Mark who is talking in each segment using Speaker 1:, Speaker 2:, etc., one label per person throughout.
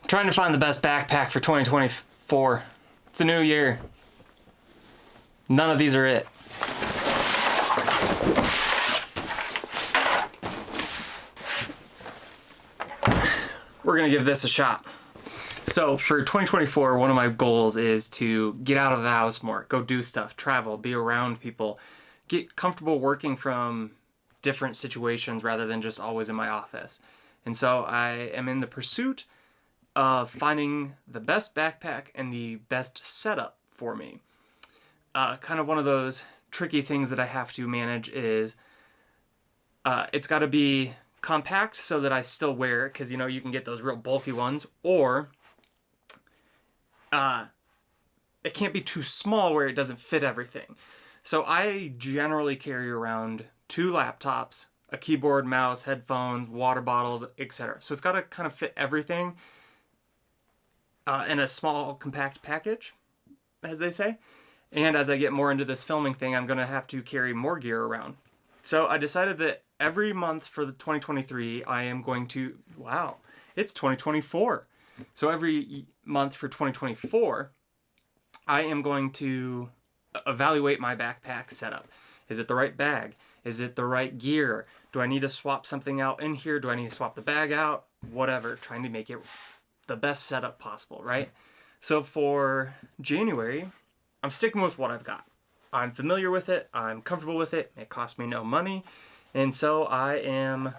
Speaker 1: Trying to find the best backpack for 2024. It's a new year. None of these are it. We're gonna give this a shot. So for 2024, one of my goals is to get out of the house more, go do stuff, travel, be around people, get comfortable working from different situations rather than just always in my office. And so I am in the pursuit of finding the best backpack and the best setup for me. Kind of one of those tricky things that I have to manage is it's got to be compact so that I still wear it, because you know you can get those real bulky ones, or it can't be too small where it doesn't fit everything. So I generally carry around 2 laptops, a keyboard, mouse, headphones, water bottles, etc. So it's got to kind of fit everything in a small, compact package, as they say. And as I get more into this filming thing, I'm going to have to carry more gear around. So I decided that every month for the 2023, I am going to... Wow, it's 2024. So every month for 2024, I am going to evaluate my backpack setup. Is it the right bag? Is it the right gear? Do I need to swap something out in here? Do I need to swap the bag out? Whatever, trying to make it the best setup possible, right? So for January, I'm sticking with what I've got. I'm familiar with it. I'm comfortable with it. It costs me no money. And so I am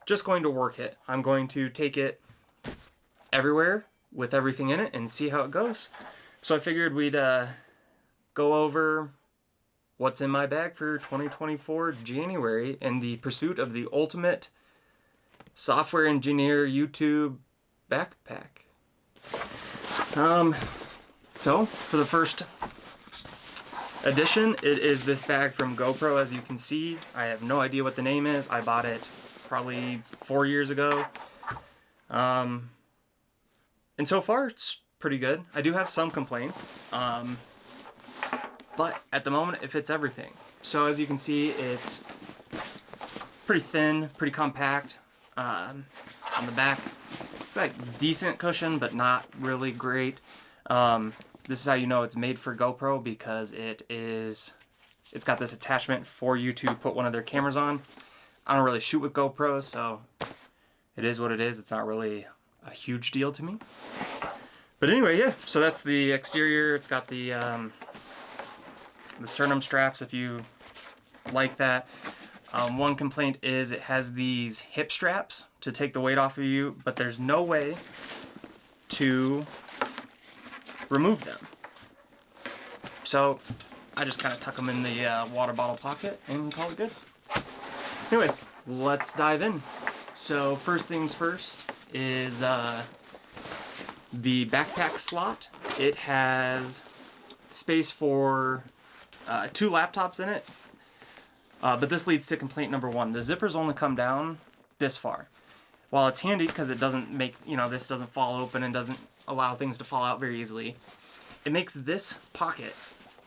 Speaker 1: just going to work it. I'm going to take it everywhere with everything in it and see how it goes. So I figured we'd go over what's in my bag for 2024 January in the pursuit of the ultimate software engineer YouTube backpack. So for the first edition, it is this bag from GoPro. As you can see, I have no idea what the name is. I bought it probably 4 years ago. And so far it's pretty good. I do have some complaints. But at the moment, it fits everything. So as you can see, it's pretty thin, pretty compact. On the back, it's like decent cushion, but not really great. This is how you know it's made for GoPro, because it's got this attachment for you to put one of their cameras on. I don't really shoot with GoPro, so it is what it is. It's not really a huge deal to me. But anyway, yeah, so that's the exterior. It's got the sternum straps, if you like that. One complaint is it has these hip straps to take the weight off of you, but there's no way to remove them. So I just kind of tuck them in the water bottle pocket and call it good. Anyway, let's dive in. So first things first is the backpack slot. It has space for 2 laptops in it. But this leads to complaint number 1. The zippers only come down this far. While it's handy because it doesn't make, this doesn't fall open and doesn't allow things to fall out very easily, it makes this pocket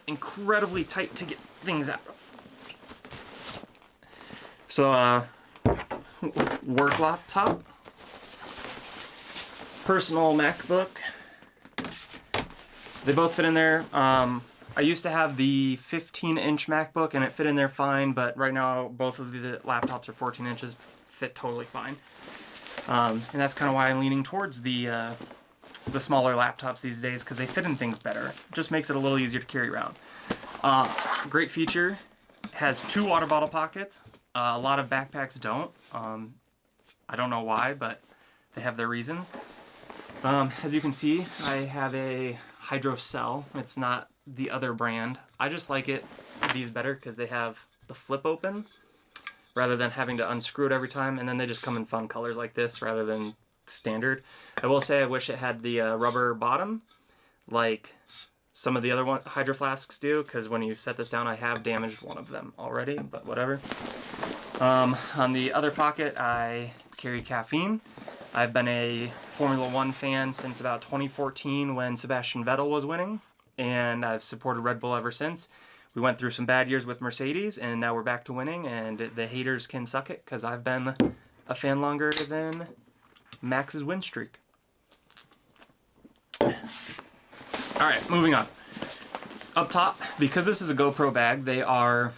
Speaker 1: incredibly tight to get things out of. So, work laptop, personal MacBook, they both fit in there. I used to have the 15-inch MacBook and it fit in there fine, but right now both of the laptops are 14 inches, fit totally fine. And that's kind of why I'm leaning towards the smaller laptops these days, because they fit in things better. It just makes it a little easier to carry around. Great feature, has 2 water bottle pockets. A lot of backpacks don't. I don't know why, but they have their reasons. As you can see, I have a Hydrocell. It's not the other brand. I just like these better because they have the flip open rather than having to unscrew it every time, and then they just come in fun colors like this rather than standard. I will say I wish it had the rubber bottom like some of the other Hydro Flasks do, because when you set this down, I have damaged one of them already, but whatever. On the other pocket, I carry caffeine. I've been a Formula One fan since about 2014 when Sebastian Vettel was winning, and I've supported Red Bull ever since. We went through some bad years with Mercedes, and now we're back to winning, and the haters can suck it, because I've been a fan longer than Max's win streak. All right, moving on. Up top, because this is a GoPro bag, they are,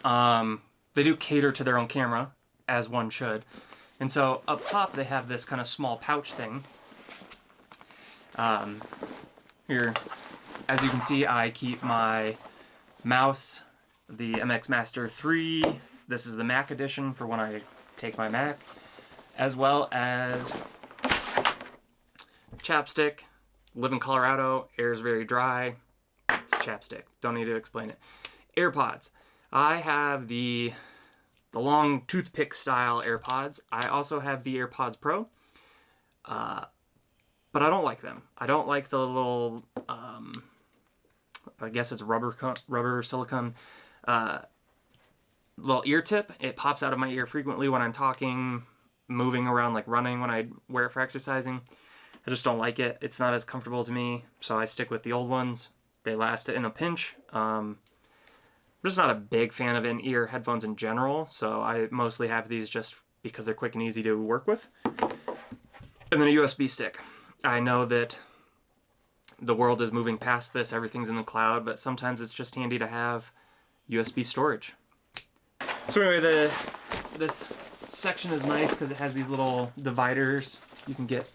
Speaker 1: they do cater to their own camera, as one should. And so up top, they have this kind of small pouch thing. Here, as you can see, I keep my mouse, the MX Master 3. This is the Mac edition for when I take my Mac, as well as chapstick. Live in Colorado, air is very dry. It's chapstick. Don't need to explain it. AirPods. I have the long toothpick style AirPods. I also have the AirPods Pro, but I don't like them. I don't like the little, I guess it's rubber silicone little ear tip. It pops out of my ear frequently when I'm talking, moving around, like running when I wear it for exercising. I just don't like it. It's not as comfortable to me, so I stick with the old ones. They last in a pinch. I'm just not a big fan of in-ear headphones in general, so I mostly have these just because they're quick and easy to work with. And then a USB stick. I know that the world is moving past this, everything's in the cloud, but sometimes it's just handy to have USB storage. So anyway, this section is nice because it has these little dividers. You can get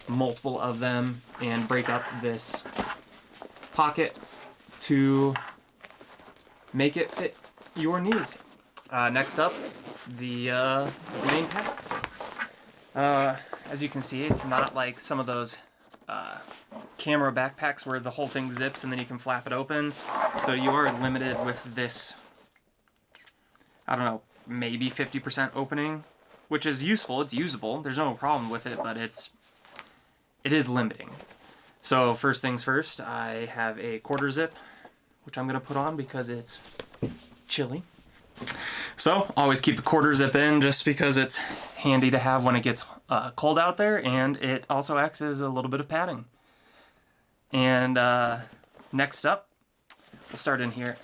Speaker 1: multiple of them and break up this pocket to make it fit your needs. Next up, the main pack. As you can see, it's not like some of those camera backpacks where the whole thing zips and then you can flap it open. So you are limited with this, I don't know, maybe 50% opening, which is useful. It's usable. There's no problem with it, but it is limiting. So first things first, I have a quarter zip, which I'm going to put on because it's chilly. So always keep a quarter zip in just because it's handy to have when it gets cold out there, and it also acts as a little bit of padding. And next up, we'll start in here.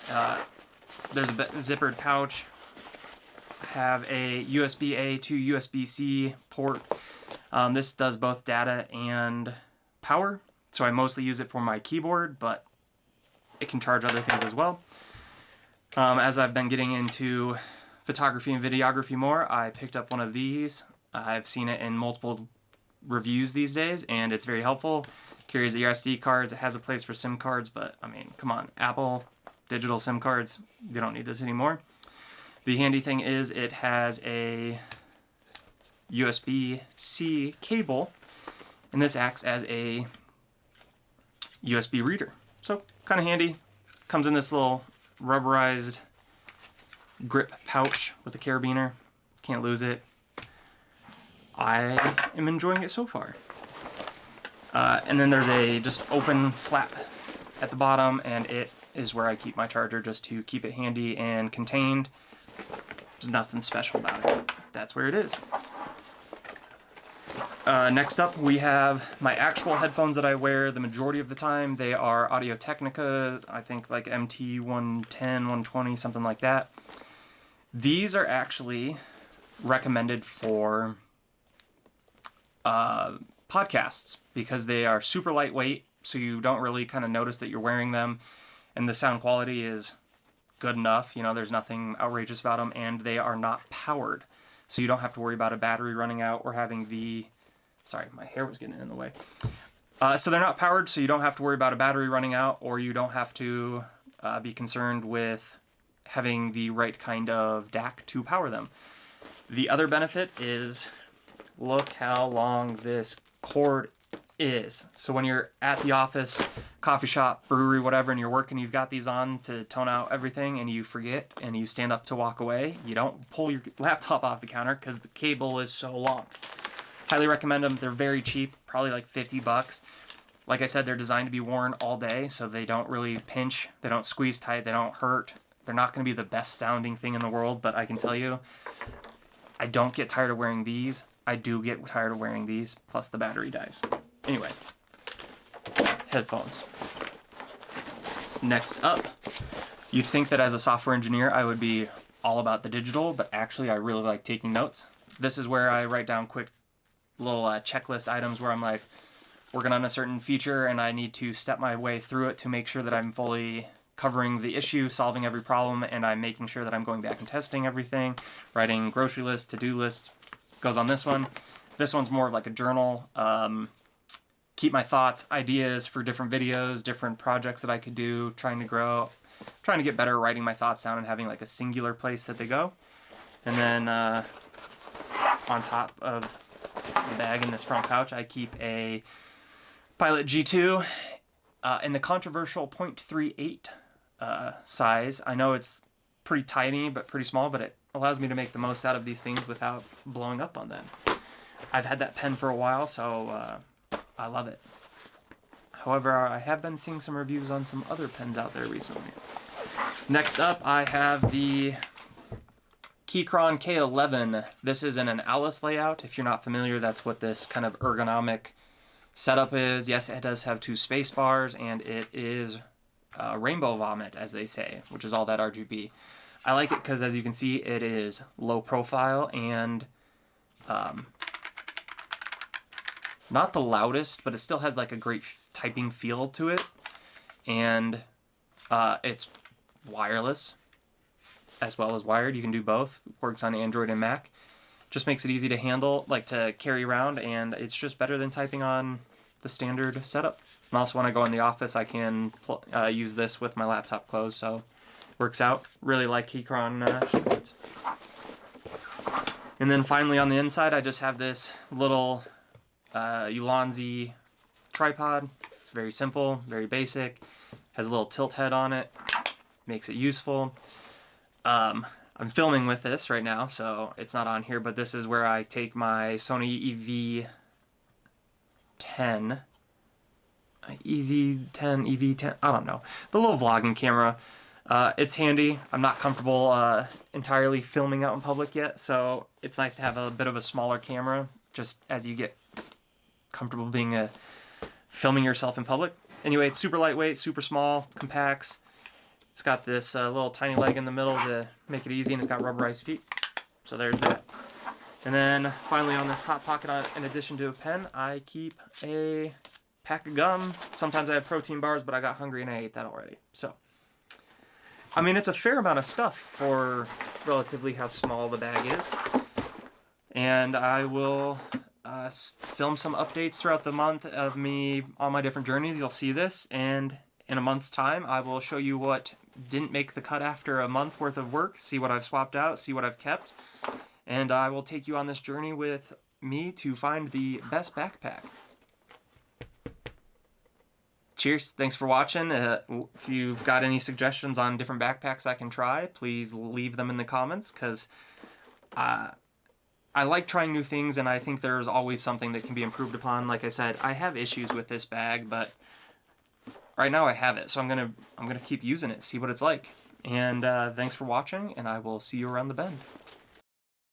Speaker 1: There's a zippered pouch. I have a USB-A to USB-C port. This does both data and power, so I mostly use it for my keyboard, but it can charge other things as well. As I've been getting into photography and videography more, I picked up one of these. I've seen it in multiple reviews these days, and it's very helpful. Carries your SD cards. It has a place for SIM cards, but I mean, come on, Apple digital SIM cards, you don't need this anymore. The handy thing is it has a USB-C cable, and this acts as a USB reader. So kind of handy. Comes in this little rubberized grip pouch with a carabiner. Can't lose it. I am enjoying it so far. And then there's a just open flap at the bottom, and it is where I keep my charger just to keep it handy and contained. There's nothing special about it. That's where it is. Next up, we have my actual headphones that I wear the majority of the time. They are Audio-Technica, I think like MT-110, 120, something like that. These are actually recommended for podcasts because they are super lightweight, so you don't really kind of notice that you're wearing them, and the sound quality is good enough. You know, there's nothing outrageous about them, and they are not powered, so you don't have to worry about a battery running out or having the... Sorry, my hair was getting in the way. So they're not powered, so you don't have to worry about a battery running out, or you don't have to be concerned with having the right kind of DAC to power them. The other benefit is, look how long this cord is. So when you're at the office, coffee shop, brewery, whatever, and you're working, you've got these on to tone out everything, and you forget, and you stand up to walk away, you don't pull your laptop off the counter because the cable is so long. Highly recommend them. They're very cheap, probably like $50. Like I said, they're designed to be worn all day, so they don't really pinch, they don't squeeze tight, they don't hurt. They're not going to be the best sounding thing in the world, but I can tell you, I don't get tired of wearing these. I do get tired of wearing these, plus the battery dies. Anyway, headphones. Next up, you'd think that as a software engineer, I would be all about the digital, but actually I really like taking notes. This is where I write down quick little checklist items where I'm like, working on a certain feature and I need to step my way through it to make sure that I'm fully covering the issue, solving every problem, and I'm making sure that I'm going back and testing everything, writing grocery lists, to-do lists, goes on this one. This one's more of like a journal. Keep my thoughts, ideas for different videos, different projects that I could do, trying to grow, trying to get better at writing my thoughts down and having like a singular place that they go. And then on top of the bag in this front pouch, I keep a Pilot G2 in the controversial .38 size. I know it's pretty tiny, but pretty small, but it allows me to make the most out of these things without blowing up on them. I've had that pen for a while, so I love it. However, I have been seeing some reviews on some other pens out there recently. Next up, I have the Keychron K11. This is in an Alice layout. If you're not familiar, that's what this kind of ergonomic setup is. Yes, it does have 2 space bars, and it is rainbow vomit, as they say, which is all that RGB. I like it because, as you can see, it is low profile and not the loudest, but it still has like a great typing feel to it. And it's wireless as well as wired. You can do both. It works on Android and Mac. Just makes it easy to handle, like to carry around, and it's just better than typing on the standard setup. And also when I go in the office, I can use this with my laptop closed, so works out. Really like Keychron keyboards. And then finally on the inside, I just have this little Ulanzi tripod. It's very simple, very basic. Has a little tilt head on it. Makes it useful. I'm filming with this right now, so it's not on here, but this is where I take my Sony EV10, EZ10, EV10, I don't know, the little vlogging camera. It's handy. I'm not comfortable entirely filming out in public yet, so it's nice to have a bit of a smaller camera, just as you get comfortable being filming yourself in public. Anyway, it's super lightweight, super small, compacts. It's got this little tiny leg in the middle to make it easy, and it's got rubberized feet. So there's that. And then finally on this hot pocket, in addition to a pen, I keep a pack of gum. Sometimes I have protein bars, but I got hungry and I ate that already. So, I mean, it's a fair amount of stuff for relatively how small the bag is. And I will film some updates throughout the month of me on my different journeys. You'll see this, and in a month's time, I will show you what didn't make the cut after a month worth of work, see what I've swapped out, see what I've kept, and I will take you on this journey with me to find the best backpack. Cheers, thanks for watching. If you've got any suggestions on different backpacks I can try, please leave them in the comments, because I like trying new things, and I think there's always something that can be improved upon. Like I said, I have issues with this bag, but right now I have it, so I'm gonna keep using it, see what it's like. And thanks for watching, and I will see you around the bend.